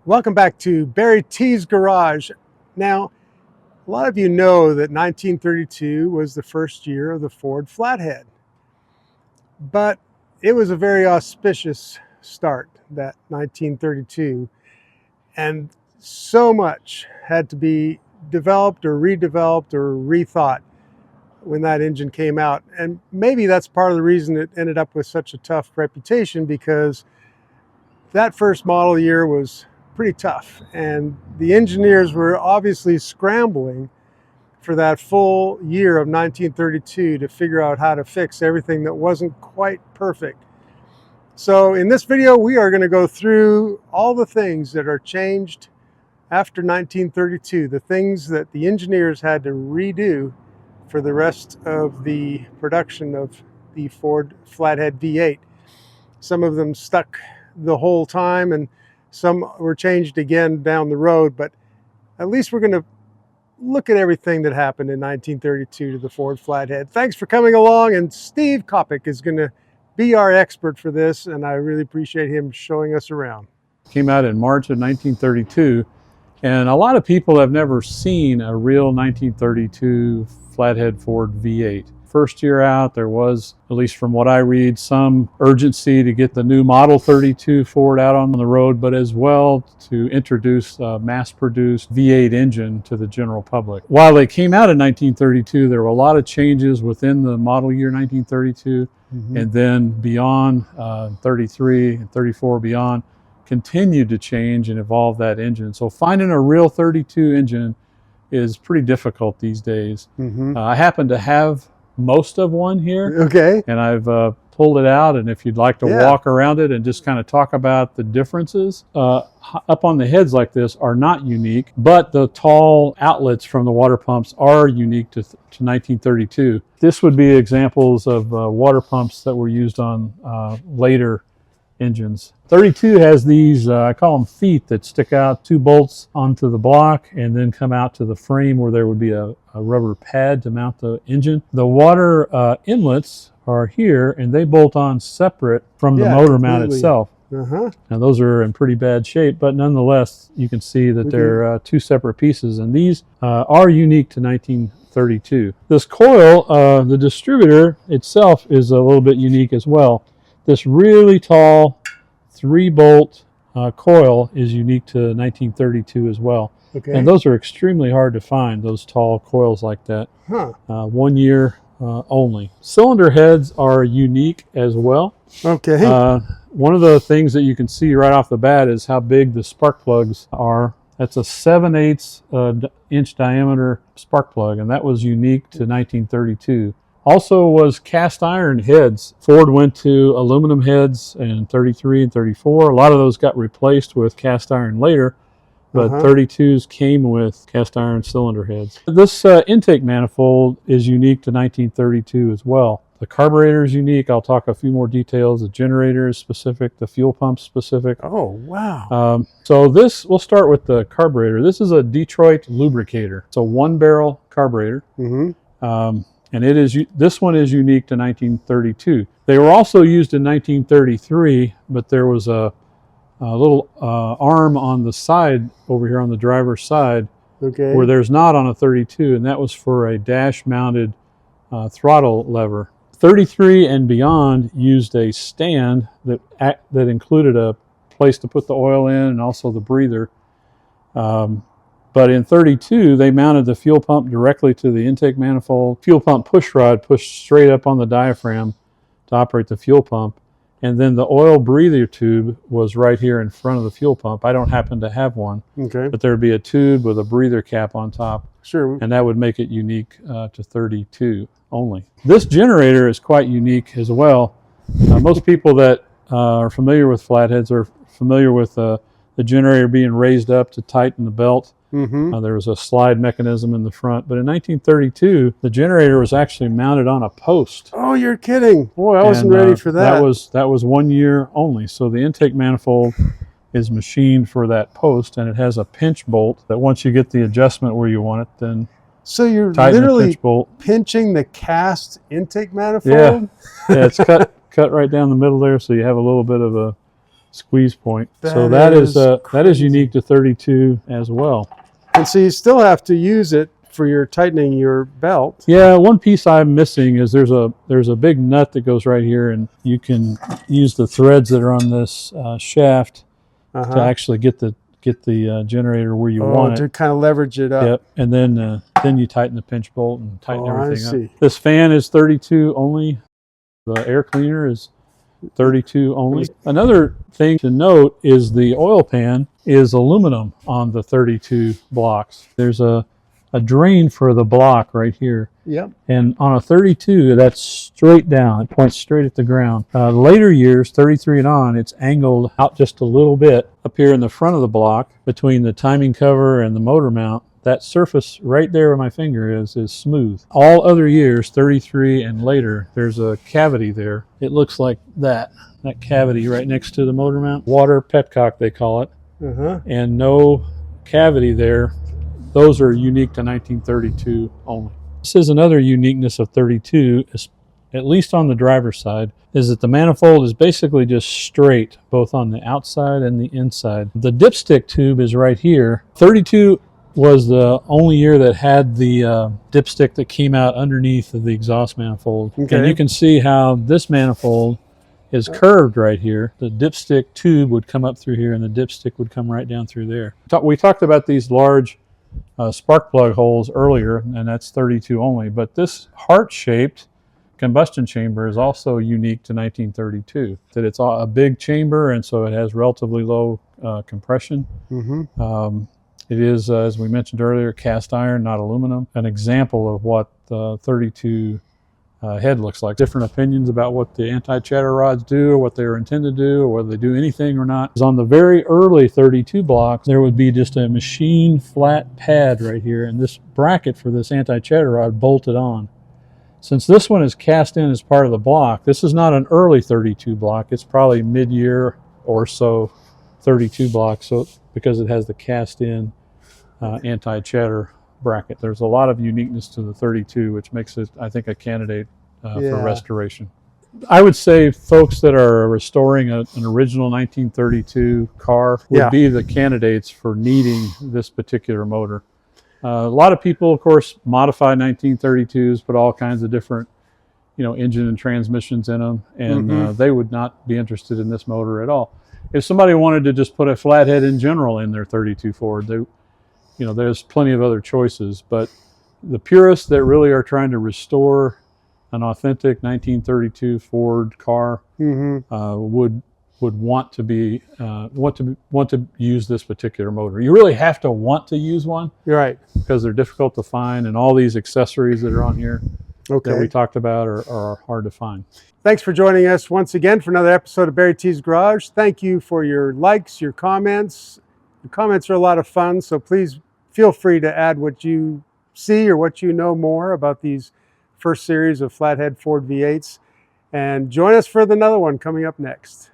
Welcome back to BarryTsGarage. Now, a lot of you know that 1932 was the first year of the Ford Flathead. But it was a very auspicious start, that 1932. And so much had to be developed or redeveloped or rethought when that engine came out. And maybe that's part of the reason it ended up with such a tough reputation, because that first model year was pretty tough, and the engineers were obviously scrambling for that full year of 1932 to figure out how to fix everything that wasn't quite perfect. So in this video, we are going to go through all the things that are changed after 1932, the things that the engineers had to redo for the rest of the production of the Ford Flathead V8. Some of them stuck the whole time, and some were changed again down the road, but at least we're going to look at everything that happened in 1932 to the Ford Flathead. Thanks for coming along, and Steve Coppock is going to be our expert for this, and I really appreciate him showing us around. Came out in March of 1932, and a lot of people have never seen a real 1932 Flathead Ford V8. First year out, there was, at least from what I read, some urgency to get the new Model 32 Ford out on the road, but as well to introduce a mass-produced V8 engine to the general public. While they came out in 1932, there were a lot of changes within the model year 1932, and then beyond 33 and 34 beyond, continued to change and evolve that engine. So finding a real 32 engine is pretty difficult these days. I happen to have most of one here. Okay. And I've pulled it out, and if you'd like to walk around it and just kind of talk about the differences, up on the heads like this are not unique, but the tall outlets from the water pumps are unique to 1932. This would be examples of water pumps that were used on later engines. 32 has these, I call them feet, that stick out, 2 bolts onto the block and then come out to the frame where there would be a rubber pad to mount the engine. The water inlets are here, and they bolt on separate from the motor mount itself. Now those are in pretty bad shape, but nonetheless you can see that they're 2 separate pieces, and these are unique to 1932. This coil, the distributor itself, is a little bit unique as well. This really tall 3-bolt coil is unique to 1932 as well. And those are extremely hard to find, those tall coils like that. 1 year only. Cylinder heads are unique as well. One of the things that you can see right off the bat is how big the spark plugs are. That's a 7/8 inch diameter spark plug, and that was unique to 1932. Also was cast iron heads. Ford went to aluminum heads in 33 and 34. A lot of those got replaced with cast iron later, but 32s came with cast iron cylinder heads. This intake manifold is unique to 1932 as well. The carburetor is unique. I'll talk a few more details. The generator is specific, the fuel pump specific. Oh, wow. So we'll start with the carburetor. This is a Detroit Lubricator. It's a 1-barrel carburetor. And this one is unique to 1932. They were also used in 1933, but there was a little arm on the side over here on the driver's side where there's not on a 32, and that was for a dash-mounted throttle lever. 33 and beyond used a stand that included a place to put the oil in and also the breather. But in 32, they mounted the fuel pump directly to the intake manifold. Fuel pump push rod pushed straight up on the diaphragm to operate the fuel pump. And then the oil breather tube was right here in front of the fuel pump. I don't happen to have one, but there'd be a tube with a breather cap on top. And that would make it unique to 32 only. This generator is quite unique as well. Most people that are familiar with flatheads are familiar with the generator being raised up to tighten the belt. There was a slide mechanism in the front, but in 1932, the generator was actually mounted on a post. Oh, you're kidding! Boy, I wasn't ready for that. That was 1 year only. So the intake manifold is machined for that post, and it has a pinch bolt that once you get the adjustment where you want it, then so you're literally pinching the cast intake manifold. Yeah, it's cut right down the middle there, so you have a little bit of a squeeze point. So that is unique to 32 as well. And so you still have to use it for your tightening your belt. Yeah, one piece I'm missing is there's a big nut that goes right here, and you can use the threads that are on this shaft to actually get the generator where you want it. To kind of leverage it up. Yep, and then you tighten the pinch bolt and tighten everything I see. up. This fan is 32 only. The air cleaner is 32 only. Another thing to note is the oil pan is aluminum on the 32 blocks. There's a drain for the block right here. Yep. And on a 32, that's straight down. It points straight at the ground. Later years, 33 and on, it's angled out just a little bit up here in the front of the block between the timing cover and the motor mount. That surface right there where my finger is smooth. All other years, 33 and later, there's a cavity there. It looks like that cavity right next to the motor mount. Water petcock, they call it. And no cavity there. Those are unique to 1932 only. This is another uniqueness of 32, at least on the driver's side, is that the manifold is basically just straight, both on the outside and the inside. The dipstick tube is right here. 32 was the only year that had the dipstick that came out underneath of the exhaust manifold. And you can see how this manifold is curved right here. The dipstick tube would come up through here, and the dipstick would come right down through there. We talked about these large spark plug holes earlier, and that's 32 only, but this heart-shaped combustion chamber is also unique to 1932, that it's a big chamber, and so it has relatively low compression. It is, as we mentioned earlier, cast iron, not aluminum. An example of what the 32 head looks like. Different opinions about what the anti-chatter rods do, or what they were intended to do, or whether they do anything or not. On the very early 32 blocks, there would be just a machine flat pad right here, and this bracket for this anti-chatter rod bolted on. Since this one is cast in as part of the block, this is not an early 32 block. It's probably mid-year or so 32 block, so because it has the cast in anti-chatter bracket. There's a lot of uniqueness to the 32, which makes it, I think, a candidate for restoration. I would say folks that are restoring an original 1932 car would be the candidates for needing this particular motor. A lot of people, of course, modify 1932s, put all kinds of different, engine and transmissions in them, and they would not be interested in this motor at all. If somebody wanted to just put a flathead in general in their 32 Ford, there's plenty of other choices, but the purists that really are trying to restore an authentic 1932 Ford car would want to use this particular motor. You really have to want to use one, right? Because they're difficult to find, and all these accessories that are on here that we talked about are hard to find. Thanks for joining us once again for another episode of BarryTsGarage. Thank you for your likes, your comments. The comments are a lot of fun, so please feel free to add what you see or what you know more about these first series of Flathead Ford V8s. And join us for another one coming up next.